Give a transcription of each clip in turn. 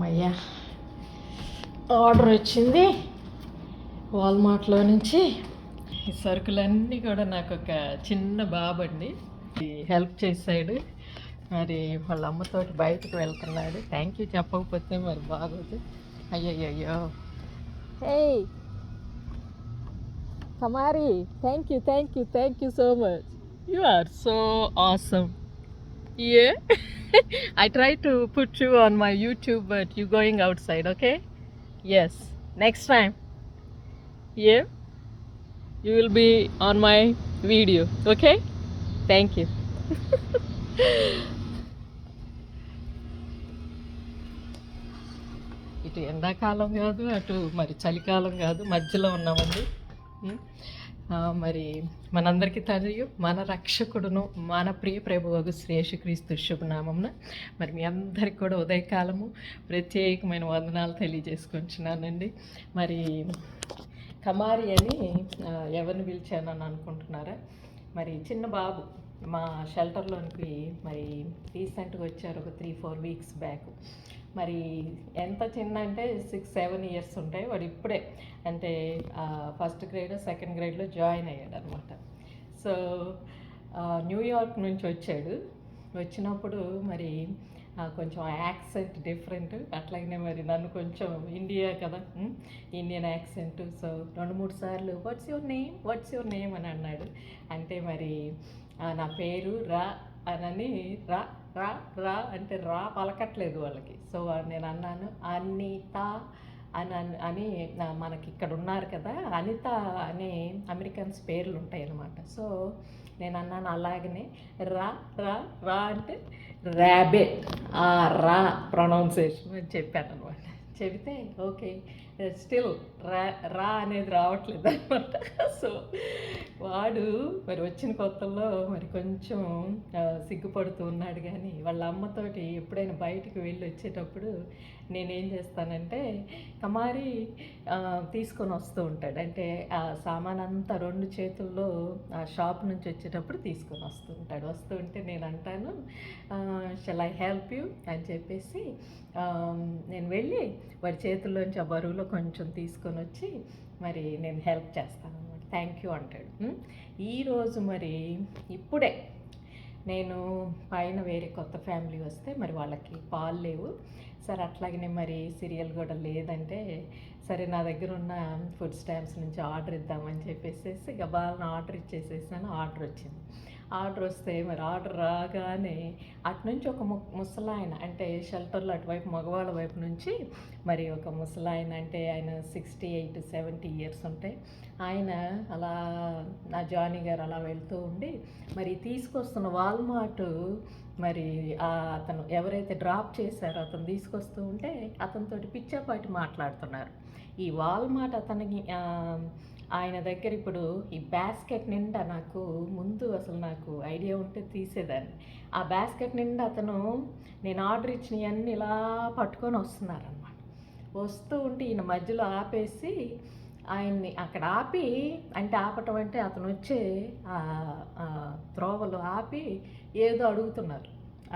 అమ్మయ్య ఆర్డర్ వచ్చింది వాల్మార్ట్లో నుంచి. ఈ సరుకులన్నీ కూడా నాకు ఒక చిన్న బాబు అండి హెల్ప్ చేశాడు. మరి వాళ్ళ అమ్మతోటి బయటకు వెళ్తున్నాడు. థ్యాంక్ యూ చెప్పకపోతే మరి బాగోదు. అయ్యయ్యో హే కమారి, thank you so much. You are so awesome. Yeah. I try to put you on my YouTube, but you going outside, okay? Yes. Next time. Yeah. You will be on my video, okay? Thank you. ఇటు ఎండాకాలం కాదు, అటు మరి చలికాలం కాదు, మధ్యలో ఉన్నామండి. మరి మనందరికీ తండ్రియు మన రక్షకుడును మన ప్రియ ప్రభువగు శ్రీ యేసుక్రీస్తు శుభనామమున మరి మీ అందరికి కూడా ఉదయకాలము ప్రత్యేకమైన వందనాలు తెలియజేసుకుంటున్నానండి. మరి కమారి అని ఎవరిని పిలిచానని అనుకుంటున్నారా? మరి చిన్న బాబు మా షెల్టర్లోనికి మరి రీసెంట్గా వచ్చారు, ఒక 3-4 వీక్స్ బ్యాక్. మరి ఎంత చిన్న అంటే 6-7 ఇయర్స్ ఉంటాయి. వాడు ఇప్పుడే అంటే ఫస్ట్ గ్రేడ్ సెకండ్ గ్రేడ్లో జాయిన్ అయ్యాడు అనమాట. సో న్యూయార్క్ నుంచి వచ్చాడు. వచ్చినప్పుడు మరి కొంచెం యాక్సెంట్ డిఫరెంట్, అట్లాగనే మరి నన్ను కొంచెం ఇండియా కదా, ఇండియన్ యాక్సెంట్. సో 2-3 సార్లు వాట్స్ యువర్ నేమ్ అని అన్నాడు. అంటే మరి నా పేరు రా అని రా రా రా అంటే రా పలకట్లేదు వాళ్ళకి. సో నేను అన్నాను అనిత అని మనకి ఇక్కడ ఉన్నారు కదా అనిత అనే అమెరికన్స్ పేర్లు ఉంటాయి అన్నమాట. సో నేను అన్నాను అలాగనే రా రా రా అంటే ర్యాబిట్, ఆ రా ప్రొనౌన్సియేషన్ అని చెప్పాను అనమాట. చెబితే ఓకే స్టిల్ రా అనేది రావట్లేదు అనమాట. సో వాడు మరి వచ్చిన కొత్తల్లో మరి కొంచెం సిగ్గుపడుతూ ఉన్నాడు. కానీ వాళ్ళ అమ్మతోటి ఎప్పుడైనా బయటికి వెళ్ళి వచ్చేటప్పుడు నేనేం చేస్తానంటే కమారి తీసుకొని వస్తూ ఉంటాడు. అంటే ఆ సామాన్ అంతా 2 చేతుల్లో ఆ షాప్ నుంచి వచ్చేటప్పుడు తీసుకొని వస్తూ ఉంటాడు. వస్తూ ఉంటే నేను అంటాను షల్ ఐ హెల్ప్ యూ అని చెప్పేసి నేను వెళ్ళి వాడి చేతుల్లోంచి ఆ బరువులో కొంచెం తీసుకొని వచ్చి మరి నేను హెల్ప్ చేస్తాను అనమాట. థ్యాంక్ యూ అంటాడు. ఈరోజు మరి ఇప్పుడే నేను పైన వేరే కొత్త ఫ్యామిలీ వస్తే మరి వాళ్ళకి పాలు లేవు. సరే అట్లాగనే మరి సీరియల్ కూడా లేదంటే సరే నా దగ్గర ఉన్న ఫుడ్ స్టాంప్స్ నుంచి ఆర్డర్ ఇద్దామని చెప్పేసి గబాలను ఆర్డర్ ఇచ్చేసేసాను. ఆర్డర్ వచ్చింది. ఆర్డర్ వస్తే మరి ఆర్డర్ రాగానే అటు నుంచి ఒక ముసలాయన అంటే షెల్టర్లో అటువైపు మగవాళ్ళ వైపు నుంచి మరి ఒక ముసలాయన అంటే ఆయన 68-70 ఇయర్స్ ఉంటాయి. ఆయన అలా నా జానీ గారు అలా వెళ్తూ ఉండి మరి తీసుకొస్తున్న వాల్మార్ట్ మరి అతను ఎవరైతే డ్రాప్ చేశారో అతను తీసుకొస్తూ ఉంటే అతనితోటి పిచ్చాపాటి మాట్లాడుతున్నారు. ఈ వాల్మార్ట్ అతనికి ఆయన దగ్గర ఇప్పుడు ఈ బాస్కెట్ నిండా నాకు ముందు అసలు నాకు ఐడియా ఉంటే తీసేదాన్ని. ఆ బాస్కెట్ నిండా అతను నేను ఆర్డర్ ఇచ్చినవన్నీ ఇలా పట్టుకొని వస్తున్నారనమాట. వస్తూ ఉంటే ఈయన మధ్యలో ఆపేసి ఆయన్ని అక్కడ ఆపి అంటే ఆపటం అంటే అతను వచ్చే త్రోవలో ఆపి ఏదో అడుగుతున్నారు.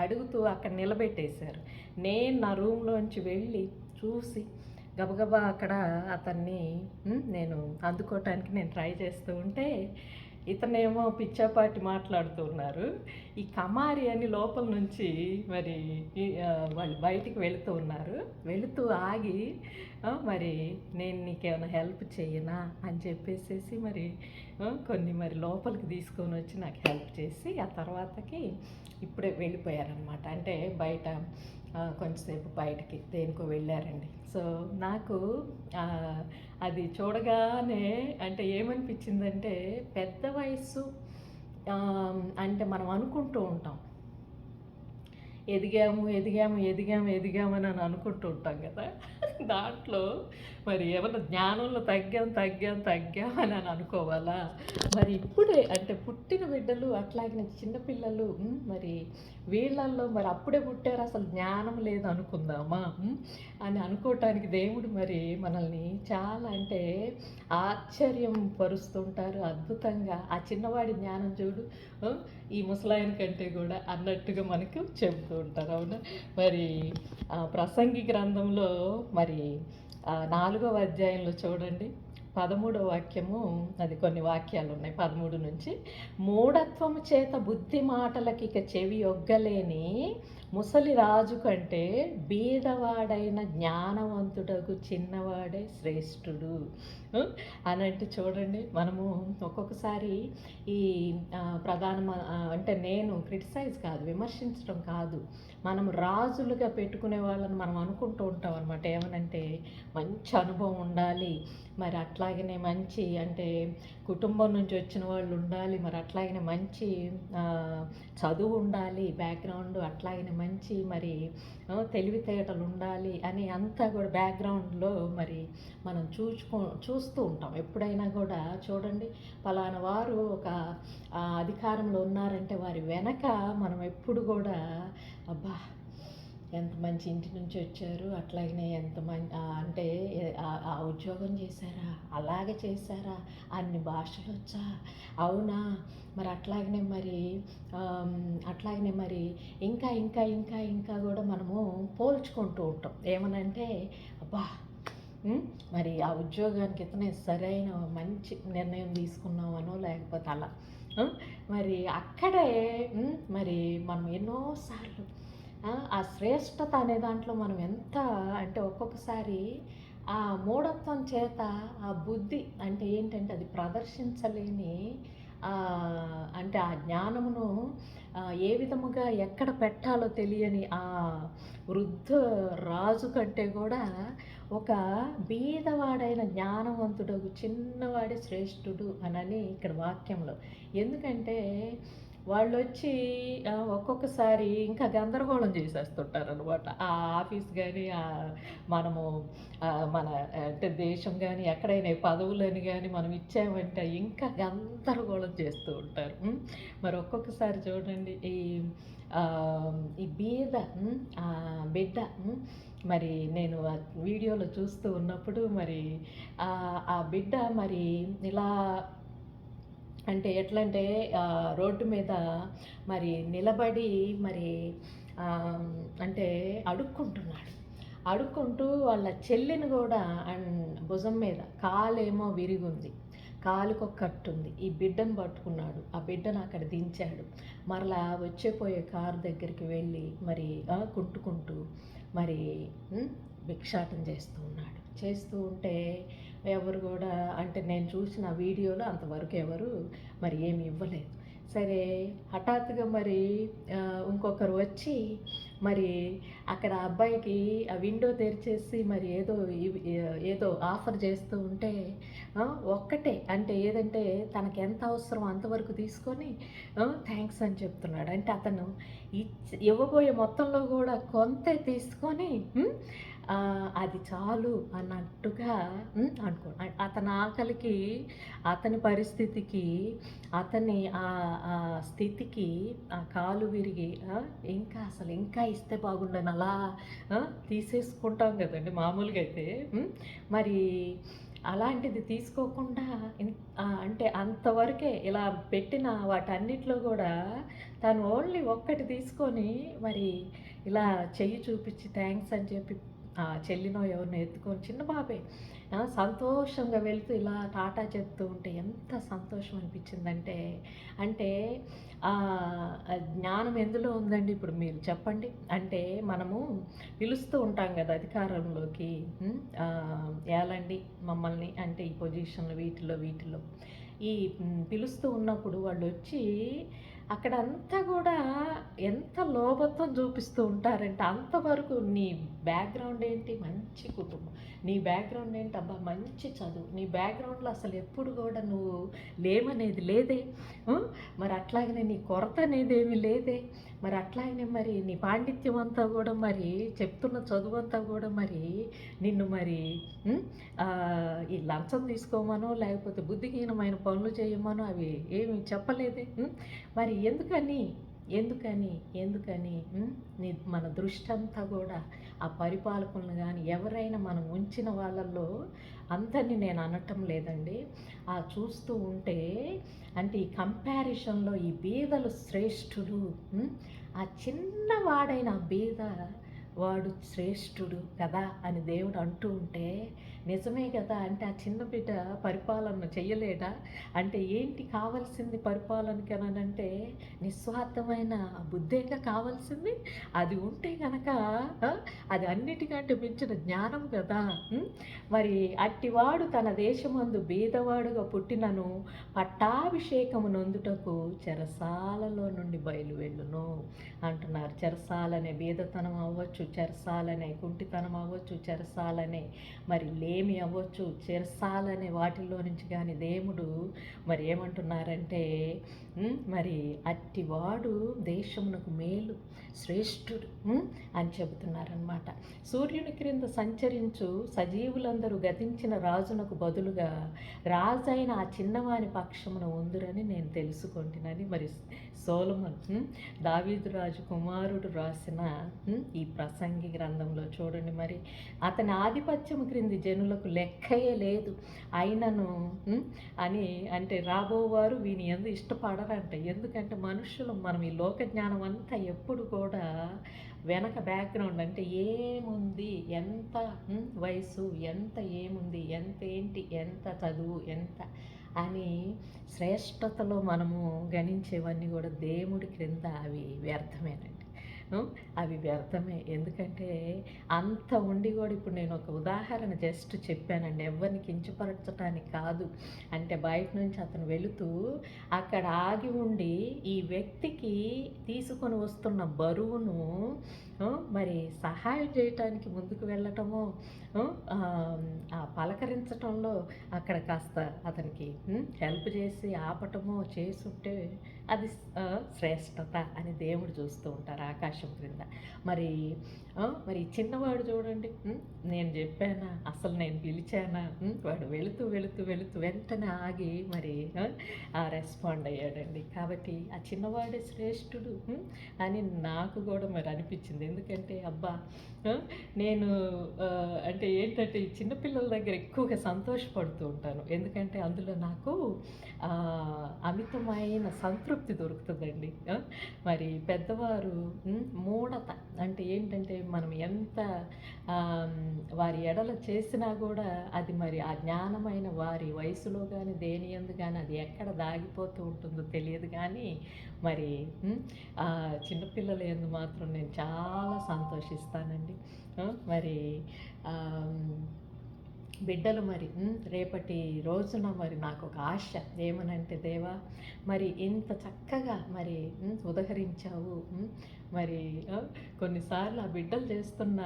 అడుగుతూ అక్కడ నిలబెట్టేశారు. నేను నా రూమ్లోంచి వెళ్ళి చూసి గబగబా అక్కడ అతన్ని నేను అందుకోవటానికి నేను ట్రై చేస్తూ ఉంటే ఇతనేమో పిచ్చాపాటి మాట్లాడుతున్నారు. ఈ కమారి అని లోపల నుంచి మరి వాళ్ళు బయటికి వెళుతూ ఉన్నారు. వెళుతూ ఆగి మరి నేను నీకేమైనా హెల్ప్ చేయనా అని చెప్పేసేసి మరి కొన్ని మరి లోపలికి తీసుకొని వచ్చి నాకు హెల్ప్ చేసి ఆ తర్వాతకి ఇప్పుడే వెళ్ళిపోయారనమాట. అంటే బయట కొంచెంసేపు బయటికి దేనికో వెళ్ళారండి. సో నాకు అది చూడగానే అంటే ఏమనిపించిందంటే పెద్ద వయసు అంటే మనం అనుకుంటూ ఉంటాం ఎదిగాము అని అనుకుంటూ ఉంటాం కదా. దాంట్లో మరి ఏమన్నా జ్ఞానంలో తగ్గాం అని అనుకోవాలా? మరి ఇప్పుడే అంటే పుట్టిన బిడ్డలు అట్లాగే చిన్నపిల్లలు మరి వీళ్ళల్లో మరి అప్పుడే పుట్టారు, అసలు జ్ఞానం లేదు అనుకుందామా అని అనుకోవటానికి దేవుడు మరి మనల్ని చాలా అంటే ఆశ్చర్యం పరుస్తుంటారు అద్భుతంగా. ఆ చిన్నవాడి జ్ఞానం చూడు ఈ ముసలాయన కంటే కూడా అన్నట్టుగా మనకు చెబుతూ ఉంటారు. అవునా? మరి ప్రసంగి గ్రంథంలో మరి 4వ అధ్యాయంలో చూడండి 13వ వాక్యము, అది కొన్ని వాక్యాలు ఉన్నాయి 13 నుంచి. మూఢత్వము చేత బుద్ధి మాటలకి ఇక చెవి ఒగ్గలేని ముసలి రాజు కంటే బీదవాడైన జ్ఞానవంతుడకు చిన్నవాడే శ్రేష్ఠుడు అని అంటే చూడండి. మనము ఒక్కొక్కసారి ఈ అంటే నేను క్రిటిసైజ్ కాదు, విమర్శించడం కాదు, మనం రాజులుగా పెట్టుకునే వాళ్ళని మనం అనుకుంటూ ఉంటాం అనమాట. ఏమనంటే మంచి అనుభవం ఉండాలి, మరి అట్లాగనే మంచి అంటే కుటుంబం నుంచి వచ్చిన వాళ్ళు ఉండాలి, మరి అట్లాగనే మంచి చదువు ఉండాలి, బ్యాక్గ్రౌండ్ అట్లాగనే మంచి మరి తెలివితేటలు ఉండాలి అని అంతా కూడా బ్యాక్గ్రౌండ్లో మరి మనం చూస్తూ ఉంటాం. ఎప్పుడైనా కూడా చూడండి, పలానా వారు ఒక అధికారంలో ఉన్నారంటే వారి వెనక మనం ఎప్పుడు కూడా అబ్బా ఎంత మంచి ఇంటి నుంచి వచ్చారు, అట్లాగనే ఎంత అంటే ఆ ఉద్యోగం చేశారా, అలాగే చేశారా, అన్ని భాషలు వచ్చా, అవునా, మరి అట్లాగనే మరి ఇంకా ఇంకా ఇంకా ఇంకా కూడా మనము పోల్చుకుంటూ ఉంటాం. ఏమనంటే అబ్బా మరి ఆ ఉద్యోగానికి ఇతనే సరైన మంచి నిర్ణయం తీసుకున్నామనో లేకపోతే అలా మరి అక్కడే మరి మనం ఎన్నోసార్లు ఆ శ్రేష్టత అనే దాంట్లో మనం ఎంత అంటే ఒక్కొక్కసారి ఆ మూఢత్వం చేత ఆ బుద్ధి అంటే ఏంటంటే అది ప్రదర్శించలేని అంటే ఆ జ్ఞానమును ఏ విధముగా ఎక్కడ పెట్టాలో తెలియని ఆ వృద్ధ రాజు కంటే కూడా ఒక బీదవాడైన జ్ఞానవంతుడు చిన్నవాడే శ్రేష్ఠుడు అని ఇక్కడ వాక్యంలో. ఎందుకంటే వాళ్ళు వచ్చి ఒక్కొక్కసారి ఇంకా గందరగోళం చేసేస్తుంటారు అనమాట. ఆ ఆఫీస్ కానీ మనము మన అంటే దేశం కానీ ఎక్కడైనా పదవులని కానీ మనం ఇచ్చామంటే ఇంకా గందరగోళం చేస్తూ ఉంటారు. మరి ఒక్కొక్కసారి చూడండి ఈ బిడ్డ మరి నేను ఆ వీడియోలో చూస్తూ ఉన్నప్పుడు మరి ఆ బిడ్డ మరి ఇలా అంటే ఎట్లంటే రోడ్డు మీద మరి నిలబడి మరి అంటే అడుక్కుంటూ వాళ్ళ చెల్లిని కూడా భుజం మీద కాలేమో విరిగుంది, కాలుకు ఒక కట్టుంది, ఈ బిడ్డను పట్టుకున్నాడు, ఆ బిడ్డను అక్కడ దించాడు, మరలా వచ్చేపోయే కారు దగ్గరికి వెళ్ళి మరి కుంటుకుంటూ మరి భిక్షాటం చేస్తూ ఉంటే ఎవరు కూడా అంటే నేను చూసిన వీడియోలో అంతవరకు ఎవరు మరి ఏమి ఇవ్వలేదు. సరే హఠాత్తుగా మరి ఇంకొకరు వచ్చి మరి అక్కడ అబ్బాయికి ఆ విండో తెరిచేసి మరి ఏదో ఆఫర్ చేస్తూ ఉంటే ఒక్కటే అంటే ఏదంటే తనకు ఎంత అవసరం అంతవరకు తీసుకొని థ్యాంక్స్ అని చెప్తున్నాడు. అంటే అతను ఇవ్వబోయే మొత్తంలో కూడా కొంత తీసుకొని అది చాలు అన్నట్టుగా అనుకో. అతని ఆకలికి, అతని పరిస్థితికి, అతని ఆ స్థితికి ఆ కాలు విరిగి ఇంకా ఇస్తే బాగుండని అలా తీసేసుకుంటాం కదండి మామూలుగా అయితే. మరి అలాంటిది తీసుకోకుండా అంటే అంతవరకే ఇలా పెట్టిన వాటన్నిటిలో కూడా తను ఓన్లీ ఒక్కటి తీసుకొని మరి ఇలా చెయ్యి చూపించి థ్యాంక్స్ అని చెప్పి చెల్లినో ఎవరినో ఎత్తుకొని చిన్న బాబే సంతోషంగా వెళ్తూ ఇలా టాటా చెప్తూ ఉంటే ఎంత సంతోషం అనిపించిందంటే అంటే జ్ఞానం ఎందులో ఉందండి ఇప్పుడు మీరు చెప్పండి. అంటే మనము పిలుస్తూ ఉంటాం కదా అధికారంలోకి, ఏలండి మమ్మల్ని అంటే ఈ పొజిషన్లో వీటిలో ఈ పిలుస్తూ ఉన్నప్పుడు వాళ్ళు వచ్చి అక్కడంతా కూడా ఎంత లోభత్వం చూపిస్తూ ఉంటారంటే అంతవరకు నీ బ్యాక్గ్రౌండ్ ఏంటి? మంచి కుటుంబం. నీ బ్యాక్గ్రౌండ్ ఏంటి? అబ్బా మంచి చదువు. నీ బ్యాక్గ్రౌండ్లో అసలు ఎప్పుడు కూడా నువ్వు లేమనేది లేదే. మరి అట్లాగనే నీ కొరత అనేది ఏమీ లేదే. మరి అట్లాగనే మరి నీ పాండిత్యం అంతా కూడా మరి చెప్తున్న చదువు అంతా కూడా మరి నిన్ను మరి ఈ లంచం తీసుకోమనో లేకపోతే బుద్ధిహీనమైన పనులు చేయమనో అవి ఏమి చెప్పలేదే. మరి ఎందుకని ఎందుకని ఎందుకని మన దృష్టి అంతా కూడా ఆ పరిపాలకులను కానీ ఎవరైనా మనం ఉంచిన వాళ్ళల్లో అందరినీ నేను అనటం లేదండి. ఆ చూస్తూ ఉంటే అంటే ఈ కంపారిజన్లో ఈ బీదలు శ్రేష్ఠులు, ఆ చిన్నవాడైన బీద వాడు శ్రేష్ఠుడు కదా అని దేవుడు అంటూ ఉంటే నిజమే కదా. అంటే ఆ చిన్న బిడ్డ పరిపాలన చెయ్యలేడా? అంటే ఏంటి కావాల్సింది పరిపాలనకి అంటే నిస్వార్థమైన బుద్ధేగా కావాల్సింది. అది ఉంటే కనుక అది అన్నిటికంటే మించిన జ్ఞానం కదా. మరి అట్టివాడు తన దేశమందు బీదవాడుగా పుట్టినను పట్టాభిషేకము నొందుటకు చెరసాలలో నుండి బయలువెళ్ళును అంటున్నారు. చెరసాలనే బీదతనం అవ్వచ్చు, చెరసాలనే కుంటితనం అవ్వచ్చు, చెరసాలనే మరి లేమి అవ్వచ్చు, చెరసాలనే వాటిల్లో నుంచి కానీ దేవుడు మరి ఏమంటున్నారంటే మరి అట్టివాడు దేశమునకు మేలు శ్రేష్ఠుడు అని చెబుతున్నారనమాట. సూర్యుని క్రింద సంచరించు సజీవులందరూ గతించిన రాజునకు బదులుగా రాజైన ఆ చిన్నవాని పక్షమున ఉందురని నేను తెలుసుకుంటున్నాను. మరి సోలొమన్ దావీదు రాజు కుమారుడు రాసిన ఈ ప్రసంగి గ్రంథంలో చూడండి. మరి అతని ఆధిపత్యం క్రింది జనులకు లెక్కయే లేదు అయినను అని అంటే రాబోవారు వీని ఎందు ఇష్టపడరంట. ఎందుకంటే మనుషులు మనం ఈ లోక జ్ఞానం అంతా ఎప్పుడు కూడా వెనక బ్యాక్గ్రౌండ్ అంటే ఏముంది, ఎంత వయసు, ఎంత ఏముంది, ఎంత ఏంటి, ఎంత చదువు, ఎంత అని శ్రేష్టతలో మనము గణించేవన్నీ కూడా దేవుడి క్రింద అవి వ్యర్థమేనండి. అవి వ్యర్థమే. ఎందుకంటే అంత ఉండి కూడా ఇప్పుడు నేను ఒక ఉదాహరణ జస్ట్ చెప్పానండి, ఎవరిని కించపరచడానికి కాదు. అంటే బయట నుంచి అతను వెళుతూ అక్కడ ఆగి ఉండి ఈ వ్యక్తికి తీసుకొని వస్తున్న బరువును మరి సహాయం చేయటానికి ముందుకు వెళ్ళటము, పలకరించటంలో అక్కడ కాస్త అతనికి హెల్ప్ చేసి ఆపటము చేసుంటే అది శ్రేష్టత అని దేవుడు చూస్తూ ఉంటారు ఆకాశం క్రింద. మరి మరి చిన్నవాడు చూడండి, నేను చెప్పానా, అసలు నేను పిలిచానా, వాడు వెళుతూ వెళుతూ వెళుతూ వెంటనే ఆగి మరి రెస్పాండ్ అయ్యాడండి. కాబట్టి ఆ చిన్నవాడే శ్రేష్ఠుడు అని నాకు కూడా మరి అనిపించింది. ఎందుకంటే అబ్బా నేను అంటే ఏంటంటే ఈ చిన్నపిల్లల దగ్గర ఎక్కువగా సంతోషపడుతూ ఉంటాను. ఎందుకంటే అందులో నాకు అమితమైన సంతృప్తి దొరుకుతుందండి. మరి పెద్దవారు మూఢత అంటే ఏంటంటే మనం ఎంత వారి ఎడల చేసినా కూడా అది మరి ఆ జ్ఞానమైన వారి వయసులో కానీ దేని యందు కానీ అది ఎక్కడ దాగిపోతూ ఉంటుందో తెలియదు. కానీ మరి చిన్నపిల్లల యందు మాత్రం నేను చాలా సంతోషిస్తానండి. మరి బిడ్డలు మరి రేపటి రోజున మరి నాకు ఒక ఆశ ఏమనంటే, దేవా మరి ఇంత చక్కగా మరి ఉదహరించావు. మరి కొన్నిసార్లు ఆ బిడ్డలు చేస్తున్న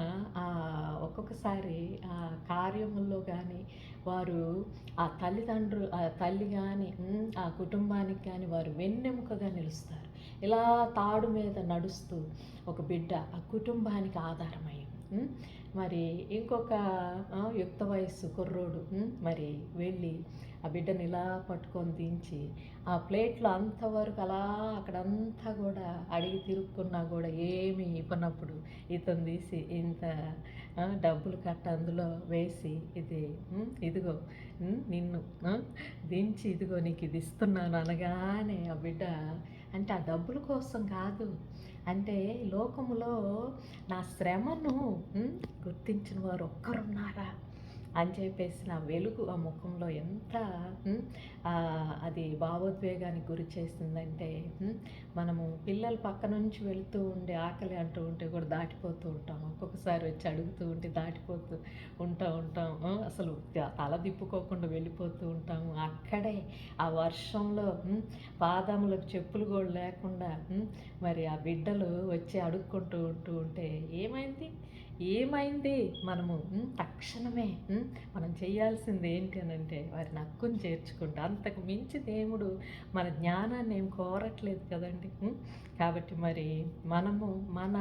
ఒక్కొక్కసారి ఆ కార్యముల్లో కానీ వారు ఆ తల్లిదండ్రులు ఆ తల్లి కానీ ఆ కుటుంబానికి కానీ వారు వెన్నెముకగా నిలుస్తారు. ఇలా తాడు మీద నడుస్తూ ఒక బిడ్డ ఆ కుటుంబానికి ఆధారమై మరి ఇంకొక యుక్త వయస్సు కుర్రోడు మరి వెళ్ళి ఆ బిడ్డని ఇలా పట్టుకొని దించి ఆ ప్లేట్లో అంతవరకు అలా అక్కడంతా కూడా అడిగి తిరుక్కున్నా కూడా ఏమీ ఇవ్వనప్పుడు ఇతను తీసి ఇంత డబ్బులు కట్ట అందులో వేసి ఇదిగో నిన్ను దించి ఇదిగో నీకు ఇది ఇస్తున్నాను అనగానే ఆ బిడ్డ అంటే ఆ డబ్బుల కోసం కాదు, అంటే లోకములో నా శ్రమను గుర్తించిన వారు ఒక్కరున్నారా అని చెప్పేసి నా వెలుగు ఆ ముఖంలో ఎంత అది భావోద్వేగానికి గురి చేసిందంటే మనము పిల్లలు పక్క నుంచి వెళుతూ ఉండే ఆకలి అంటూ ఉంటే కూడా దాటిపోతూ ఉంటాం. ఒక్కొక్కసారి వచ్చి అడుగుతూ ఉంటే దాటిపోతూ ఉంటాం. అసలు తల దిప్పుకోకుండా వెళ్ళిపోతూ ఉంటాము. అక్కడే ఆ వర్షంలో పాదములకు చెప్పులు కూడా లేకుండా మరి ఆ బిడ్డలు వచ్చి అడుక్కుంటూ ఉంటే ఏమైంది, ఏమైంది మనము తక్షణమే మనం చేయాల్సింది ఏంటి అని అంటే వారిని హక్కును చేర్చుకుంటూ, అంతకు మించి దేవుడు మన జ్ఞానాన్ని ఏం కోరట్లేదు కదండి. కాబట్టి మరి మనము మన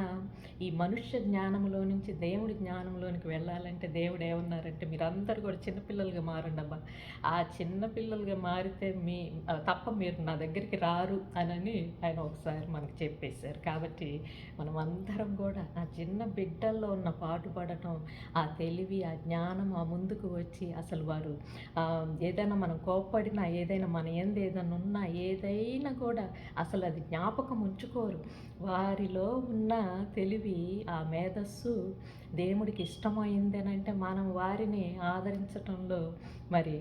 ఈ మనుష్య జ్ఞానంలో నుంచి దేవుడి జ్ఞానంలోనికి వెళ్ళాలంటే దేవుడు ఏమన్నారంటే, మీరందరూ కూడా చిన్నపిల్లలుగా మారండి అబ్బా, ఆ చిన్నపిల్లలుగా మారితే తప్ప మీరు నా దగ్గరికి రారు అని ఆయన ఒకసారి మనకు చెప్పేశారు. కాబట్టి మనం అందరం కూడా ఆ చిన్న బిడ్డల్లో ఉన్న పాటుపడటం, ఆ తెలివి, ఆ జ్ఞానం, ఆ ముందుకు వచ్చి అసలు వారు ఏదైనా మనం కోప్పడినా, ఏదైనా మన యందు ఏదైనా ఉన్నా, ఏదైనా కూడా అసలు అది జ్ఞాపకం ఉంచుకోరు. వారిలో ఉన్న తెలివి, ఆ మేధస్సు దేవుడికి ఇష్టమైంది అని అంటే మనం వారిని ఆదరించటంలో మరి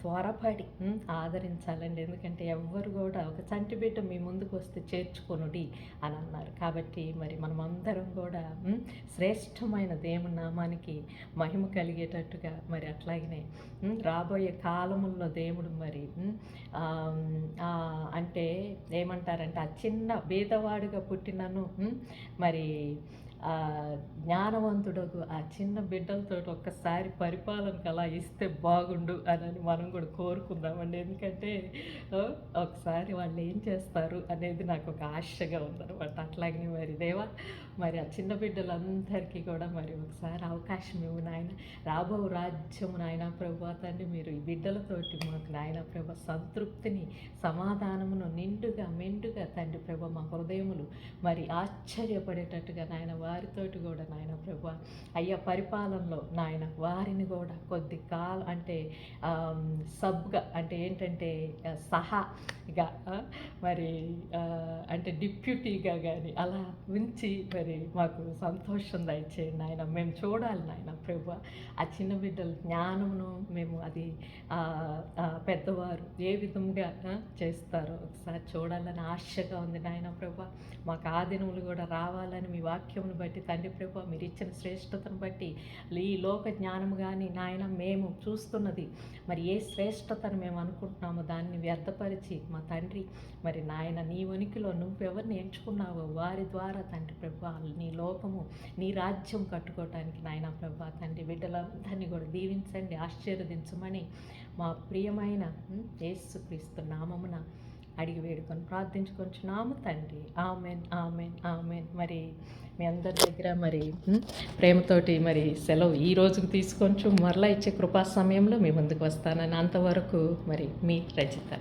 త్వరపడి ఆదరించాలండి. ఎందుకంటే ఎవ్వరు కూడా ఒక చంటి బిడ్డ మీ ముందుకు వస్తే చేర్చుకొనుడి అని అన్నారు. కాబట్టి మరి మనమందరం కూడా శ్రేష్టమైన దేవుని నామానికి మహిమ కలిగేటట్టుగా మరి అట్లాగనే రాబోయే కాలముల్లో దేవుడు మరి అంటే ఏమంటారంటే, ఆ చిన్న బీదవాడిగా పుట్టినను మరి జ్ఞానవంతుడకు ఆ చిన్న బిడ్డలతో ఒక్కసారి పరిపాలనకు అలా ఇస్తే బాగుండు అని మనం కూడా కోరుకుందామండి. ఎందుకంటే ఒకసారి వాళ్ళు ఏం చేస్తారు అనేది నాకు ఒక ఆశగా ఉందన్నమాట. అట్లాగనే మరి దేవా, మరి ఆ చిన్న బిడ్డలందరికీ కూడా మరి ఒకసారి అవకాశం ఇవ్వు నాయన. రాబో రాజ్యము నాయన ప్రభు తండ్రి, మీరు ఈ బిడ్డలతోటి మాకు నాయన ప్రభు సంతృప్తిని, సమాధానమును నిండుగా మెండుగా తండ్రి ప్రభు మా హృదయములు మరి ఆశ్చర్యపడేటట్టుగా నాయన వారితోటి కూడా నాయన ప్రభు అయ్యా పరిపాలనలో నాయన వారిని కూడా కొద్ది కాలం అంటే సబ్గా అంటే ఏంటంటే సహాగా మరి అంటే డిప్యూటీగా కానీ అలా ఉంచి మరి మాకు సంతోషం దయచేయండి నాయన. మేము చూడాలి నాయన ప్రభు ఆ చిన్న బిడ్డల జ్ఞానమును మేము అది పెద్దవారు ఏ విధంగా చేస్తారో ఒకసారి చూడాలని ఆశగా ఉంది నాయన ప్రభు. మాకు ఆ దినములు కూడా రావాలని మీ వాక్యమును బట్టి తండ్రి ప్రభు, మీరు ఇచ్చిన శ్రేష్టతను బట్టి ఈ లోక జ్ఞానము కానీ నాయన మేము చూస్తున్నది మరి ఏ శ్రేష్టతను మేము అనుకుంటున్నామో దాన్ని వ్యర్థపరిచి మా తండ్రి మరి నాయన నీ ఉనికిలో నువ్వెవరిని ఎంచుకున్నావో వారి ద్వారా తండ్రి ప్రభు నీ లోకము నీ రాజ్యం కట్టుకోవటానికి నాయన ప్రభు తండ్రి బిడ్డలందరినీ కూడా దీవించండి, ఆశీర్వదించమని మా ప్రియమైన యేసుక్రీస్తు నామమున అడిగి వేడుకొని ప్రార్థించుకొంచున్నాము తండ్రి. Amen, amen, amen. మరి మీ అందరి దగ్గర మరి ప్రేమతోటి మరి సెలవు ఈ రోజుకు తీసుకొంచు మరలా ఇచ్చే కృపా సమయంలో మీ ముందుకు వస్తానని. అంతవరకు మరి మీ రచిత.